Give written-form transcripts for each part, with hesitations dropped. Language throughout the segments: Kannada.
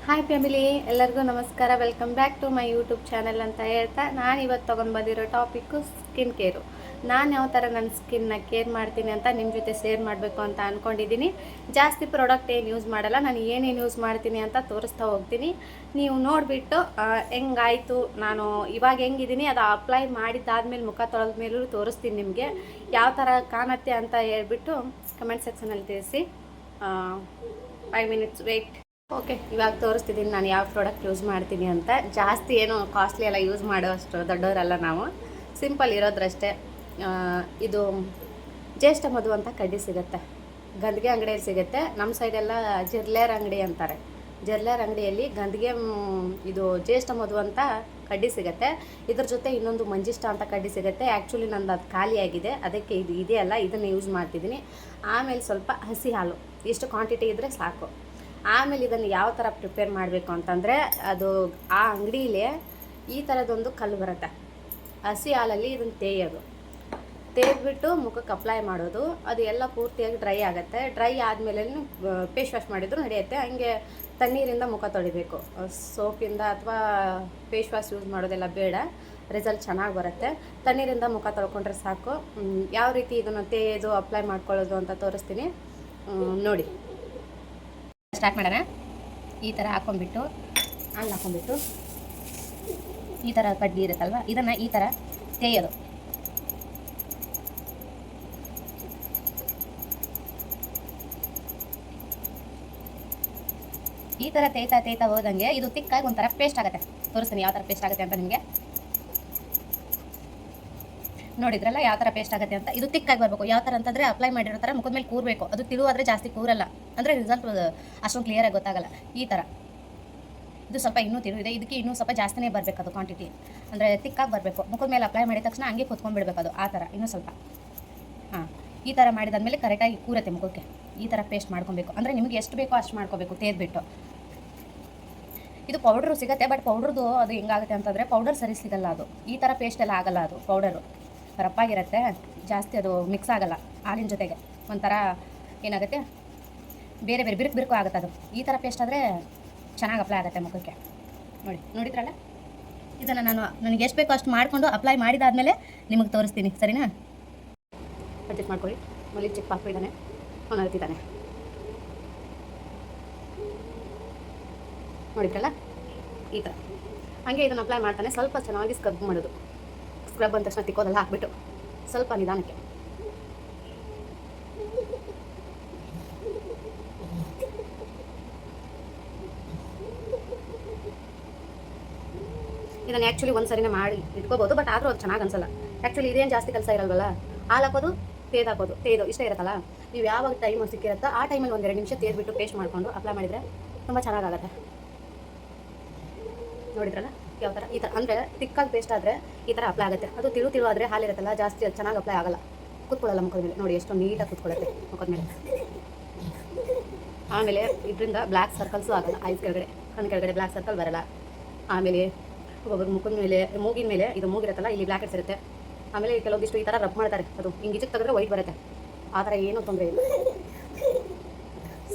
ಹಾಯ್ ಫ್ಯಾಮಿಲಿ, ಎಲ್ಲರಿಗೂ ನಮಸ್ಕಾರ. Welcome back to my YouTube channel ಅಂತ ಹೇಳ್ತಾ ನಾನು ಇವತ್ತು ತೊಗೊಂಡು ಬಂದಿರೋ ಟಾಪಿಕ್ಕು ಸ್ಕಿನ್ ಕೇರು. ನಾನು ಯಾವ ಥರ ನನ್ನ ಸ್ಕಿನ್ನ ಕೇರ್ ಮಾಡ್ತೀನಿ ಅಂತ ನಿಮ್ಮ ಜೊತೆ ಶೇರ್ ಮಾಡಬೇಕು ಅಂತ ಅಂದ್ಕೊಂಡಿದ್ದೀನಿ. ಜಾಸ್ತಿ ಪ್ರಾಡಕ್ಟ್ ಏನು ಯೂಸ್ ಮಾಡಲ್ಲ, ನಾನು ಏನೇನು ಯೂಸ್ ಮಾಡ್ತೀನಿ ಅಂತ ತೋರಿಸ್ತಾ ಹೋಗ್ತೀನಿ. ನೀವು ನೋಡಿಬಿಟ್ಟು ಹೆಂಗಾಯಿತು, ನಾನು ಇವಾಗ ಹೆಂಗಿದ್ದೀನಿ ಅದು ಅಪ್ಲೈ ಮಾಡಿದ್ದಾದ್ಮೇಲೆ ಮುಖ ತೊಳೆದ ಮೇಲೂ ತೋರಿಸ್ತೀನಿ ನಿಮಗೆ ಯಾವ ಥರ ಕಾಣುತ್ತೆ ಅಂತ ಹೇಳ್ಬಿಟ್ಟು ಕಮೆಂಟ್ ಸೆಕ್ಷನಲ್ಲಿ ತಿಳಿಸಿ. 5 minutes ವೆಯ್ಟ್. ಓಕೆ, ಇವಾಗ ತೋರಿಸ್ತಿದ್ದೀನಿ ನಾನು ಯಾವ ಪ್ರಾಡಕ್ಟ್ ಯೂಸ್ ಮಾಡ್ತೀನಿ ಅಂತ. ಜಾಸ್ತಿ ಏನು ಕಾಸ್ಟ್ಲಿ ಎಲ್ಲ ಯೂಸ್ ಮಾಡೋಷ್ಟು ದೊಡ್ಡವರಲ್ಲ ನಾವು, ಸಿಂಪಲ್ ಇರೋದ್ರಷ್ಟೇ. ಇದು ಜ್ಯೇಷ್ಠ ಮಧು ಅಂತ ಕಡ್ಡಿ ಸಿಗುತ್ತೆ, ಗಂದಿಗೆ ಅಂಗಡಿಯಲ್ಲಿ ಸಿಗುತ್ತೆ. ನಮ್ಮ ಸೈಡೆಲ್ಲ ಜಿರ್ಲೇರ್ ಅಂಗಡಿ ಅಂತಾರೆ. ಜಿರ್ಲೇರ್ ಅಂಗಡಿಯಲ್ಲಿ ಗಂದಿಗೆ ಇದು ಜ್ಯೇಷ್ಠ ಮಧು ಅಂತ ಕಡ್ಡಿ ಸಿಗುತ್ತೆ. ಇದ್ರ ಜೊತೆ ಇನ್ನೊಂದು ಮಂಜಿಷ್ಟ ಅಂತ ಕಡ್ಡಿ ಸಿಗುತ್ತೆ. ಆ್ಯಕ್ಚುಲಿ ನಂದು ಅದು ಖಾಲಿಯಾಗಿದೆ, ಅದಕ್ಕೆ ಇದು ಇದೆಯಲ್ಲ ಇದನ್ನು ಯೂಸ್ ಮಾಡ್ತಿದ್ದೀನಿ. ಆಮೇಲೆ ಸ್ವಲ್ಪ ಹಸಿ ಹಾಲು, ಇಷ್ಟು ಕ್ವಾಂಟಿಟಿ ಇದ್ದರೆ ಸಾಕು. ಆಮೇಲೆ ಇದನ್ನು ಯಾವ ಥರ ಪ್ರಿಪೇರ್ ಮಾಡಬೇಕು ಅಂತಂದರೆ, ಅದು ಆ ಅಂಗಡಿಲೇ ಈ ಥರದೊಂದು ಕಲ್ಲು ಬರುತ್ತೆ. ಹಸಿ ಹಾಲಲ್ಲಿ ಇದನ್ನು ತೇಯ್ಬಿಟ್ಟು ಮುಖಕ್ಕೆ ಅಪ್ಲೈ ಮಾಡೋದು. ಅದು ಎಲ್ಲ ಪೂರ್ತಿಯಾಗಿ ಡ್ರೈ ಆಗುತ್ತೆ. ಡ್ರೈ ಆದಮೇಲೆ ಫೇಸ್ ವಾಶ್ ಮಾಡಿದ್ರು ನಡೆಯುತ್ತೆ. ಹಂಗೆ ತಣ್ಣೀರಿಂದ ಮುಖ ತೊಳಿಬೇಕು, ಸೋಪಿಂದ ಅಥವಾ ಫೇಸ್ ವಾಶ್ ಯೂಸ್ ಮಾಡೋದೆಲ್ಲ ಬೇಡ. ರಿಸಲ್ಟ್ ಚೆನ್ನಾಗಿ ಬರುತ್ತೆ. ತಣ್ಣೀರಿಂದ ಮುಖ ತೊಳ್ಕೊಂಡ್ರೆ ಸಾಕು. ಯಾವ ರೀತಿ ಇದನ್ನು ತೇಯ್ದು ಅಪ್ಲೈ ಮಾಡ್ಕೊಳ್ಳೋದು ಅಂತ ತೋರಿಸ್ತೀನಿ, ನೋಡಿ. ಸ್ಟಾರ್ಟ್ ಮಾಡೋಣ. ಈ ಥರ ಹಾಕ್ಕೊಂಡ್ಬಿಟ್ಟು ಅಲ್ಲಿ ಹಾಕ್ಕೊಂಡ್ಬಿಟ್ಟು ಈ ಥರ ಕಡ್ಡಿ ಇರುತ್ತಲ್ವ, ಇದನ್ನು ಈ ಥರ ತೇಯೋದು. ಈ ಥರ ತೇಯ್ತಾ ಹೋದಂಗೆ ಇದು ತಿಕ್ಕಾಗಿ ಒಂಥರ ಪೇಸ್ಟ್ ಆಗುತ್ತೆ. ತೋರಿಸ್ತೀನಿ ಯಾವ ಥರ ಪೇಸ್ಟ್ ಆಗುತ್ತೆ ಅಂತ ನಿಮಗೆ. ನೋಡಿದ್ರಲ್ಲ ಯಾವ ಥರ ಪೇಸ್ಟ್ ಆಗುತ್ತೆ ಅಂತ. ಇದು ತಿಕ್ಕಾಗಿ ಬರಬೇಕು. ಯಾವ ಥರ ಅಂತಂದರೆ ಅಪ್ಲೈ ಮಾಡಿರೋ ಥರ ಮುಖದ ಮೇಲೆ ಕೂರಬೇಕು. ಅದು ತಿಳುವಾದರೆ ಜಾಸ್ತಿ ಕೂರಲ್ಲ, ಅಂದರೆ ರಿಸಲ್ಟ್ ಅಷ್ಟೊಂದು ಕ್ಲಿಯರಾಗಿ ಗೊತ್ತಾಗಲ್ಲ. ಈ ಥರ ಇದು ಸ್ವಲ್ಪ ಇನ್ನೂ ತಿಳು ಇದೆ, ಇದಕ್ಕೆ ಇನ್ನೂ ಸ್ವಲ್ಪ ಜಾಸ್ತಿನೇ ಬರಬೇಕು. ಅದು ಕ್ವಾಂಟಿಟಿ ಅಂದರೆ ತಿಕ್ಕಾಗಿ ಬರಬೇಕು. ಮುಖದ ಮೇಲೆ ಅಪ್ಲೈ ಮಾಡಿದ ತಕ್ಷಣ ಹಂಗೆ ಕೂತ್ಕೊಂಡ್ಬಿಡ್ಬೇಕು ಅದು. ಆ ಥರ ಇನ್ನೂ ಸ್ವಲ್ಪ ಈ ಥರ ಮಾಡಿದಾದ್ಮೇಲೆ ಕರೆಕ್ಟಾಗಿ ಕೂರುತ್ತೆ ಮುಖಕ್ಕೆ. ಈ ಥರ ಪೇಸ್ಟ್ ಮಾಡ್ಕೊಬೇಕು. ಅಂದರೆ ನಿಮಗೆ ಎಷ್ಟು ಬೇಕೋ ಅಷ್ಟು ಮಾಡ್ಕೋಬೇಕು ತೇದ್ಬಿಟ್ಟು. ಇದು ಪೌಡ್ರು ಸಿಗುತ್ತೆ, ಬಟ್ ಪೌಡ್ರದ್ದು ಅದು ಹೆಂಗಾಗುತ್ತೆ ಅಂತಂದರೆ ಪೌಡರ್ ಸರಿ ಸಿಗಲ್ಲ. ಅದು ಈ ಥರ ಪೇಸ್ಟ್ ಎಲ್ಲ ಆಗಲ್ಲ. ಅದು ಪೌಡರು ರಪ್ಪಾಗಿರುತ್ತೆ, ಜಾಸ್ತಿ ಅದು ಮಿಕ್ಸ್ ಆಗಲ್ಲ ಹಾಲಿನ ಜೊತೆಗೆ. ಒಂಥರ ಏನಾಗುತ್ತೆ, ಬೇರೆ ಬಿರುಕು ಆಗುತ್ತೆ ಅದು. ಈ ಥರ ಪೇಸ್ಟ್ ಆದರೆ ಚೆನ್ನಾಗಿ ಅಪ್ಲೈ ಆಗುತ್ತೆ ಮುಖಕ್ಕೆ. ನೋಡಿದ್ರಲ್ಲ, ಇದನ್ನು ನನಗೆ ಎಷ್ಟು ಬೇಕೋ ಅಷ್ಟು ಮಾಡಿಕೊಂಡು ಅಪ್ಲೈ ಮಾಡಿದಾದಮೇಲೆ ನಿಮಗೆ ತೋರಿಸ್ತೀನಿ, ಸರಿನಾ? ಅಡ್ಜಸ್ಟ್ ಮಾಡ್ಕೊಳ್ಳಿ. ಮಲ್ಲಿ ಚಿಕ್ಕ ಪಾಪು ಇದ್ದಾನೆ, ಅವನು ಅಳ್ತಿದ್ದಾನೆ. ನೋಡಿದ್ರಲ್ಲ, ಈ ಥರ ಹಾಗೆ ಇದನ್ನು ಅಪ್ಲೈ ಮಾಡ್ತಾನೆ. ಸ್ವಲ್ಪ ಚೆನ್ನಾಗಿ ಸ್ಕ್ರಬ್ ಮಾಡೋದು. ಸ್ಕ್ರಬ್ ಅಂದ ತಕ್ಷಣ ತಿಕ್ಕೋದೆಲ್ಲ ಹಾಕ್ಬಿಟ್ಟು ಸ್ವಲ್ಪ ನಿಧಾನಕ್ಕೆ. ಇದನ್ನು ಆ್ಯಕ್ಚುಲಿ ಒಂದು ಸರಿನೇ ಮಾಡಿ ಇಟ್ಕೋಬೋದು, ಬಟ್ ಆದರೂ ಅದು ಚೆನ್ನಾಗಿ ಅನ್ಸಲ್ಲ. ಆ್ಯಕ್ಚುಲಿ ಇದೇನು ಜಾಸ್ತಿ ಕೆಲಸ ಇರಲ್ವಲ್ಲ. ಹಾಲು ಹಾಕೋದು, ತೇದು ಇಷ್ಟ ಇರುತ್ತಲ್ಲ. ನೀವು ಯಾವಾಗ ಟೈಮ್ ಸಿಕ್ಕಿರುತ್ತೋ ಆ ಟೈಮಲ್ಲಿ 1-2 ನಿಮಿಷ ತೇದ್ಬಿಟ್ಟು ಪೇಸ್ಟ್ ಮಾಡಿಕೊಂಡು ಅಪ್ಲೈ ಮಾಡಿದರೆ ತುಂಬ ಚೆನ್ನಾಗಾಗುತ್ತೆ. ನೋಡಿದ್ರಲ್ಲ ಯಾವ ಥರ. ಈ ಥರ ಅಂದರೆ ತಿಕ್ಕಾಗಿ ಪೇಸ್ಟ್ ಆದರೆ ಈ ಥರ ಅಪ್ಲೈ ಆಗುತ್ತೆ. ಅದು ತಿಳು ಆದರೆ ಹಾಲಿರುತ್ತಲ್ಲ, ಜಾಸ್ತಿ ಅದು ಚೆನ್ನಾಗಿ ಅಪ್ಲೈ ಆಗಲ್ಲ, ಕೂತ್ಕೊಳ್ಳಲ್ಲ ಮುಖದ ಮೇಲೆ. ನೋಡಿ ಎಷ್ಟು ನೀಟಾಗಿ ಕೂತ್ಕೊಳ್ಳುತ್ತೆ ಮುಖದ ಮೇಲೆ. ಆಮೇಲೆ ಇದರಿಂದ ಬ್ಲ್ಯಾಕ್ ಸರ್ಕಲ್ಸು ಆಗಲ್ಲ. ಐಸ್ ಕೆಳಗಡೆ, ಕಣ್ಣು ಕೆಳಗಡೆ ಬ್ಲ್ಯಾಕ್ ಸರ್ಕಲ್ ಬರಲ್ಲ. ಆಮೇಲೆ ಒಬ್ಬೊಬ್ಬರು ಮುಖದ ಮೇಲೆ, ಮೂಗಿನ ಮೇಲೆ, ಇದು ಮೂಗಿರುತ್ತಲ್ಲ, ಇಲ್ಲಿ ಬ್ಲ್ಯಾಕ್ ಹೆಡ್ಸ್ ಇರುತ್ತೆ. ಆಮೇಲೆ ಕೆಲವೊಂದಿಷ್ಟು ಈ ಥರ ರಬ್ ಮಾಡ್ತಾರೆ, ಅದು ಹಿಂಗೆ ಈಚೆಗೆ ತೆಗೆದ್ರೆ ವೈಟ್ ಬರುತ್ತೆ. ಆ ಥರ ಏನೂ ತೊಂದರೆ ಇಲ್ಲ,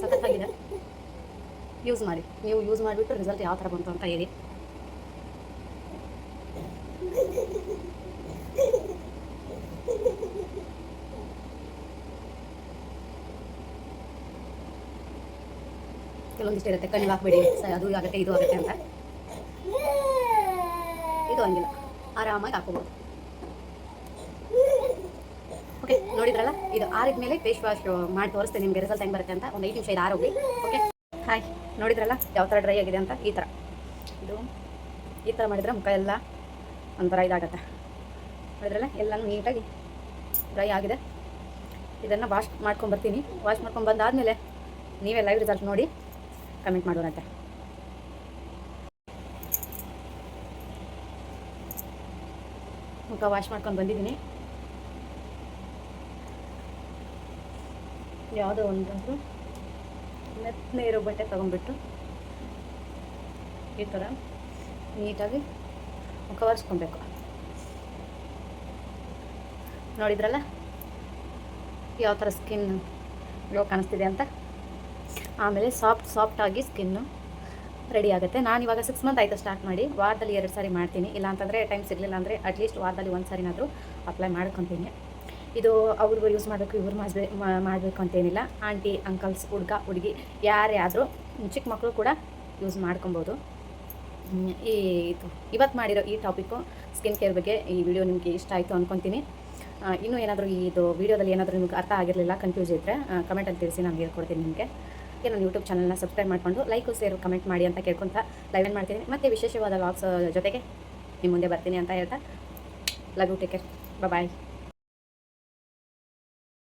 ಸಖತ್ತಾಗಿದೆ. ಯೂಸ್ ಮಾಡಿ. ನೀವು ಯೂಸ್ ಮಾಡಿಬಿಟ್ಟು ರಿಸಲ್ಟ್ ಯಾವ ಥರ ಬಂತು ಅಂತ ಹೇಳಿ. ಕೆಲವೊಂದಿಷ್ಟು ಇರುತ್ತೆ, ಕಣ್ಣಿಗೆ ಹಾಕಬೇಡಿ, ಅದು ಆಗುತ್ತೆ ಇದು ಆಗುತ್ತೆ ಅಂತ. ಇದು ಹಂಗಿಲ್ಲ, ಆರಾಮಾಗಿ ಹಾಕೋಬೋದು. ಓಕೆ, ನೋಡಿದ್ರಲ್ಲ, ಇದು ಆರಿದ ಮೇಲೆ ಫೇಸ್ ವಾಶ್ ಮಾಡಿ ತೋರಿಸ್ತೇನೆ ನಿಮಗೆ ರಿಸಲ್ಟ್ ಹೆಂಗೆ ಬರುತ್ತೆ ಅಂತ. ಒಂದು 5 ನಿಮಿಷ ಇದು ಆರೋಗಿ. Okay, hi. ನೋಡಿದ್ರಲ್ಲ ಯಾವ ಥರ ಡ್ರೈ ಆಗಿದೆ ಅಂತ. ಈ ಥರ ಈ ಥರ ಮಾಡಿದರೆ ಮುಖ ಎಲ್ಲ ಒಂಥರ ಇದಾಗುತ್ತೆ. ನೋಡಿದ್ರಲ್ಲ, ಎಲ್ಲನೂ ನೀಟಾಗಿ ಡ್ರೈ ಆಗಿದೆ. ಇದನ್ನು ವಾಶ್ ಮಾಡ್ಕೊಂಬರ್ತೀನಿ. ವಾಶ್ ಮಾಡ್ಕೊಂಬಂದಾದಮೇಲೆ ನೀವೇ ಲೈವ್ ರಿಸಲ್ಟ್ ನೋಡಿ ಕಮೆಂಟ್ ಮಾಡೋರಂತೆ. ಮುಖ ವಾಶ್ ಮಾಡ್ಕೊಂಡು ಬಂದಿದ್ದೀನಿ. ಯಾವುದೋ ಒಂದಾದರೂ ಮೆತ್ತನೆ ಇರೋ ಬಟ್ಟೆ ತೊಗೊಂಡ್ಬಿಟ್ಟು ಈ ಥರ ನೀಟಾಗಿ ಮುಖ ಒರೆಸ್ಕೊಬೇಕು. ನೋಡಿದ್ರಲ್ಲ ಯಾವ ಥರ ಸ್ಕಿನ್ ಗ್ಲೋ ಕಾಣಿಸ್ತಿದೆ ಅಂತ. ಆಮೇಲೆ ಸಾಫ್ಟಾಗಿ ಸ್ಕಿನ್ನು ರೆಡಿ ಆಗುತ್ತೆ. ನಾನು ಇವಾಗ 6 ಮಂತ್ ಆಯಿತು ಸ್ಟಾರ್ಟ್ ಮಾಡಿ. ವಾರದಲ್ಲಿ 2 ಸಾರಿ ಮಾಡ್ತೀನಿ. ಇಲ್ಲ ಅಂತಂದರೆ ಟೈಮ್ ಸಿಗಲಿಲ್ಲ ಅಂದರೆ ಅಟ್ಲೀಸ್ಟ್ ವಾರದಲ್ಲಿ 1 ಸಾರಿನಾದರೂ ಅಪ್ಲೈ ಮಾಡ್ಕೊತೀನಿ. ಇದು ಅವ್ರಿಗೂ ಯೂಸ್ ಮಾಡಬೇಕು, ಇವ್ರು ಮಾಡಬೇಕು ಅಂತೇನಿಲ್ಲ. ಆಂಟಿ, ಅಂಕಲ್ಸ್, ಹುಡುಗ, ಹುಡುಗಿ ಯಾರೇ ಆದರೂ ಚಿಕ್ಕ ಮಕ್ಕಳು ಕೂಡ ಯೂಸ್ ಮಾಡ್ಕೊಬೋದು. ಇವತ್ತು ಮಾಡಿರೋ ಈ ಟಾಪಿಕ್ಕು ಸ್ಕಿನ್ ಕೇರ್ ಬಗ್ಗೆ ಈ ವಿಡಿಯೋ ನಿಮಗೆ ಇಷ್ಟ ಆಯಿತು ಅಂದ್ಕೊತೀನಿ. ಇನ್ನೂ ಏನಾದರೂ ಇದು ವಿಡಿಯೋದಲ್ಲಿ ಏನಾದರೂ ನಿಮಗೆ ಅರ್ಥ ಆಗಿರಲಿಲ್ಲ, ಕನ್ಫ್ಯೂಸ್ ಇದ್ದರೆ ಕಮೆಂಟಲ್ಲಿ ತಿಳಿಸಿ, ನಾನು ಹೇಳ್ಕೊಡ್ತೀನಿ ನಿಮಗೆ. ನಾನು ಯೂಟ್ಯೂಬ್ ಚಾನಲ್ನ ಸಬ್ಸ್ಕ್ರೈಬ್ ಮಾಡಿಕೊಂಡು ಲೈಕು ಶೇರು ಕಮೆಂಟ್ ಮಾಡಿ ಅಂತ ಕೇಳ್ಕೊತ ಲೈವ್ ಮಾಡ್ತೀನಿ. ಮತ್ತು ವಿಶೇಷವಾದ ವ್ಲಾಗ್ಸ್ ಜೊತೆಗೆ ನಿಮ್ಮ ಮುಂದೆ ಬರ್ತೀನಿ ಅಂತ ಹೇಳ್ತಾ love you, take care, bye.